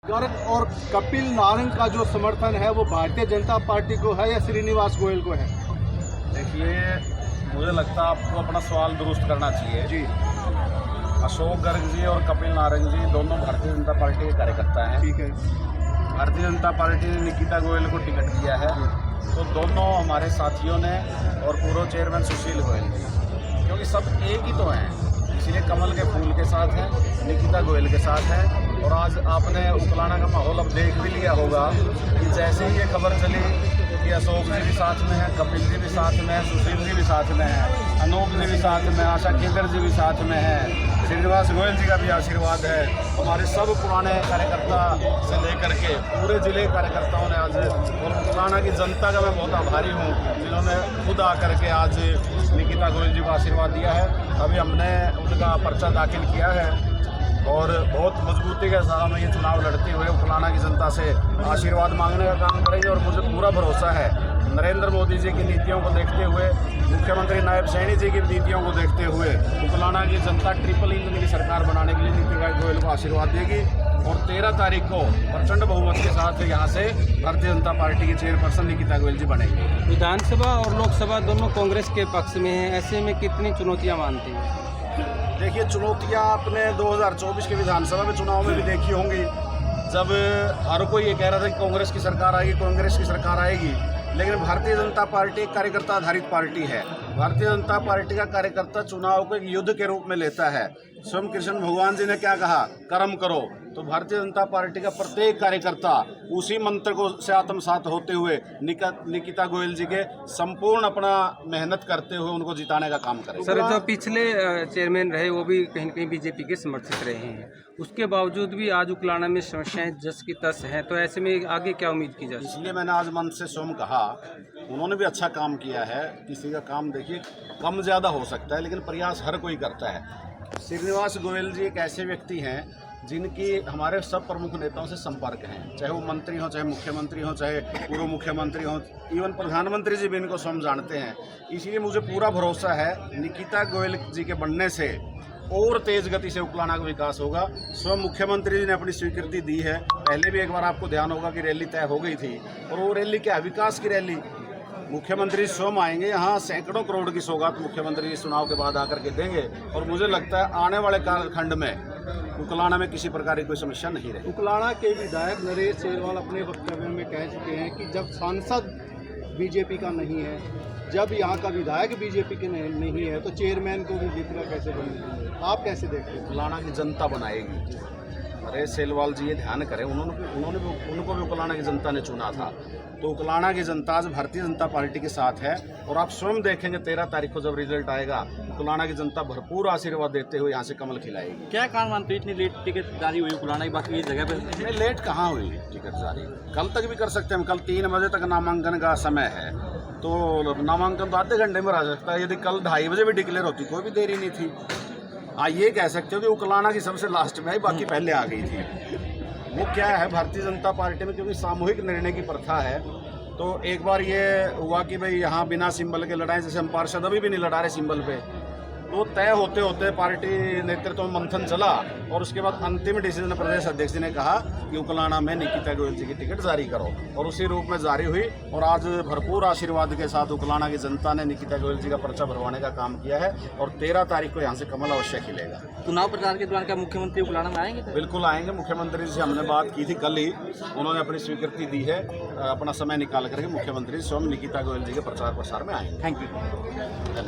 गर्ग और कपिल नारंग का जो समर्थन है वो भारतीय जनता पार्टी को है या श्रीनिवास गोयल को है? देखिए, मुझे लगता है आपको अपना सवाल दुरुस्त करना चाहिए जी, अशोक गर्ग जी और कपिल नारंग जी दोनों भारतीय जनता पार्टी के कार्यकर्ता हैं। ठीक है। भारतीय जनता पार्टी ने निकिता गोयल को टिकट दिया है, तो दोनों हमारे साथियों ने और पूर्व चेयरमैन सुशील गोयल जी, क्योंकि सब एक ही तो हैं, इसलिए कमल के फूल के साथ हैं, निकिता गोयल के साथ हैं। और आज आपने उकलाना का माहौल अब देख भी लिया होगा कि जैसे ही ये खबर चली कि अशोक जी भी साथ में हैं, कपिल जी भी साथ में हैं, सुशील जी भी साथ में हैं, अनूप जी भी साथ में, आशा केकर जी भी साथ में हैं, श्रीनिवास गोयल जी का भी आशीर्वाद है। हमारे सब पुराने कार्यकर्ता से लेकर के पूरे जिले के कार्यकर्ताओं ने आज, और उकलाना की जनता का मैं बहुत आभारी हूँ जिन्होंने खुद आकर के आज निकिता गोयल जी को आशीर्वाद दिया है। अभी हमने उनका पर्चा दाखिल किया है और बहुत मजबूती के साथ में ये चुनाव लड़ते हुए उकलाना की जनता से आशीर्वाद मांगने का काम करेंगे। और मुझे पूरा भरोसा है नरेंद्र मोदी जी की नीतियों को देखते हुए, मुख्यमंत्री नायब सैनी जी की नीतियों को देखते हुए उकलाना की जनता ट्रिपल इंजन की सरकार बनाने के लिए निकिता गोयल को आशीर्वाद देगी। और 13 तारीख को प्रचंड बहुमत के साथ यहाँ से भारतीय जनता पार्टी की चेयरपर्सन निकिता गोयल जी बनेंगे। विधानसभा और लोकसभा दोनों कांग्रेस के पक्ष में हैं, ऐसे में कितनी चुनौतियाँ मानते हैं? देखिए, चुनौतियाँ आपने 2024 के विधानसभा में चुनाव में भी देखी होंगी, जब हर कोई ये कह रहा था कि कांग्रेस की सरकार आएगी, कांग्रेस की सरकार आएगी। लेकिन भारतीय जनता पार्टी एक कार्यकर्ता आधारित पार्टी है। भारतीय जनता पार्टी का कार्यकर्ता चुनाव को एक युद्ध के रूप में लेता है। स्वयं कृष्ण भगवान जी ने क्या कहा, कर्म करो। तो भारतीय जनता पार्टी का प्रत्येक कार्यकर्ता उसी मंत्र को से आत्मसात होते हुए निकिता गोयल जी के संपूर्ण अपना मेहनत करते हुए उनको जिताने का काम करें। सर, जो पिछले चेयरमैन रहे वो भी कहीं न कहीं बीजेपी के समर्थित रहे हैं, उसके बावजूद भी आज उकलाना में समस्याएं जस की तस हैं, तो ऐसे में आगे क्या उम्मीद की जाए? इसलिए मैंने आज मन से स्वयं कहा, उन्होंने भी अच्छा काम किया है। किसी का काम देखिए कम ज़्यादा हो सकता है, लेकिन प्रयास हर कोई करता है। श्रीनिवास गोयल जी एक ऐसे व्यक्ति हैं जिनकी हमारे सब प्रमुख नेताओं से संपर्क हैं, चाहे वो मंत्री हों, चाहे मुख्यमंत्री हों, चाहे पूर्व मुख्यमंत्री हों, इवन प्रधानमंत्री जी भी इनको स्वयं जानते हैं। इसलिए मुझे पूरा भरोसा है निकिता गोयल जी के बनने से और तेज़ गति से उकलाना का विकास होगा। स्वयं मुख्यमंत्री जी ने अपनी स्वीकृति दी है। पहले भी एक बार आपको ध्यान होगा कि रैली तय हो गई थी, और वो रैली क्या, विकास की रैली। मुख्यमंत्री स्वयं आएंगे, यहाँ सैकड़ों करोड़ की सौगात मुख्यमंत्री इस चुनाव के बाद आकर के देंगे। और मुझे लगता है आने वाले कालखंड में उकलाना में किसी प्रकार की कोई समस्या नहीं रही। उकलाना के विधायक नरेश सेरवाल अपने वक्तव्य में कह चुके हैं कि जब सांसद बीजेपी का नहीं है, जब यहाँ का विधायक बीजेपी के नहीं है, तो चेयरमैन को बीजेपी का कैसे बनेगी? आप कैसे देखते हैं? उकलाना की जनता बनाएगी। नरेश सेरवाल जी ये ध्यान करें, उनको भी उकलाना की जनता ने चुना था। तो उकलाना की जनता आज भारतीय जनता पार्टी के साथ है। और आप स्वयं देखेंगे 13 तारीख को जब रिजल्ट आएगा, उकलाना की जनता भरपूर आशीर्वाद देते हुए यहाँ से कमल खिलाएगी। क्या कारण मानते हैं इतनी लेट टिकट जारी हुई उकलाना की, बाकी जगह पे नहीं, लेट कहाँ हुई टिकट जारी? कल तक भी कर सकते हैं हम। कल 3 बजे तक नामांकन का समय है, तो नामांकन तो आधे घंटे में आ सकता है। यदि कल 2:30 बजे भी डिक्लेयर होती, कोई भी देरी नहीं थी। हाँ, ये कह सकते हो कि उकलाना की सबसे लास्ट में आई, बाकी पहले आ गई थी। वो क्या है, भारतीय जनता पार्टी में क्योंकि सामूहिक निर्णय की प्रथा है, तो एक बार ये हुआ कि भाई यहाँ बिना सिंबल के लड़ाएं, जैसे हम पार्षद अभी भी नहीं लड़ा रहे सिंबल पे। तो तय होते होते पार्टी नेतृत्व में मंथन चला, और उसके बाद अंतिम डिसीजन प्रदेश अध्यक्ष जी ने कहा कि उकलाना में निकिता गोयल जी की टिकट जारी करो, और उसी रूप में जारी हुई। और आज भरपूर आशीर्वाद के साथ उकलाना की जनता ने निकिता गोयल जी का पर्चा भरवाने का काम किया है। और 13 तारीख को यहाँ से कमल अवश्य खिलेगा। चुनाव प्रचार के दौरान क्या मुख्यमंत्री उकलाना में आएंगे? बिल्कुल आएंगे। मुख्यमंत्री जी से हमने बात की थी कल ही, उन्होंने अपनी स्वीकृति दी है। अपना समय निकाल करके मुख्यमंत्री स्वयं निकिता गोयल जी के प्रचार प्रसार में आएंगे। थैंक यू, धन्यवाद।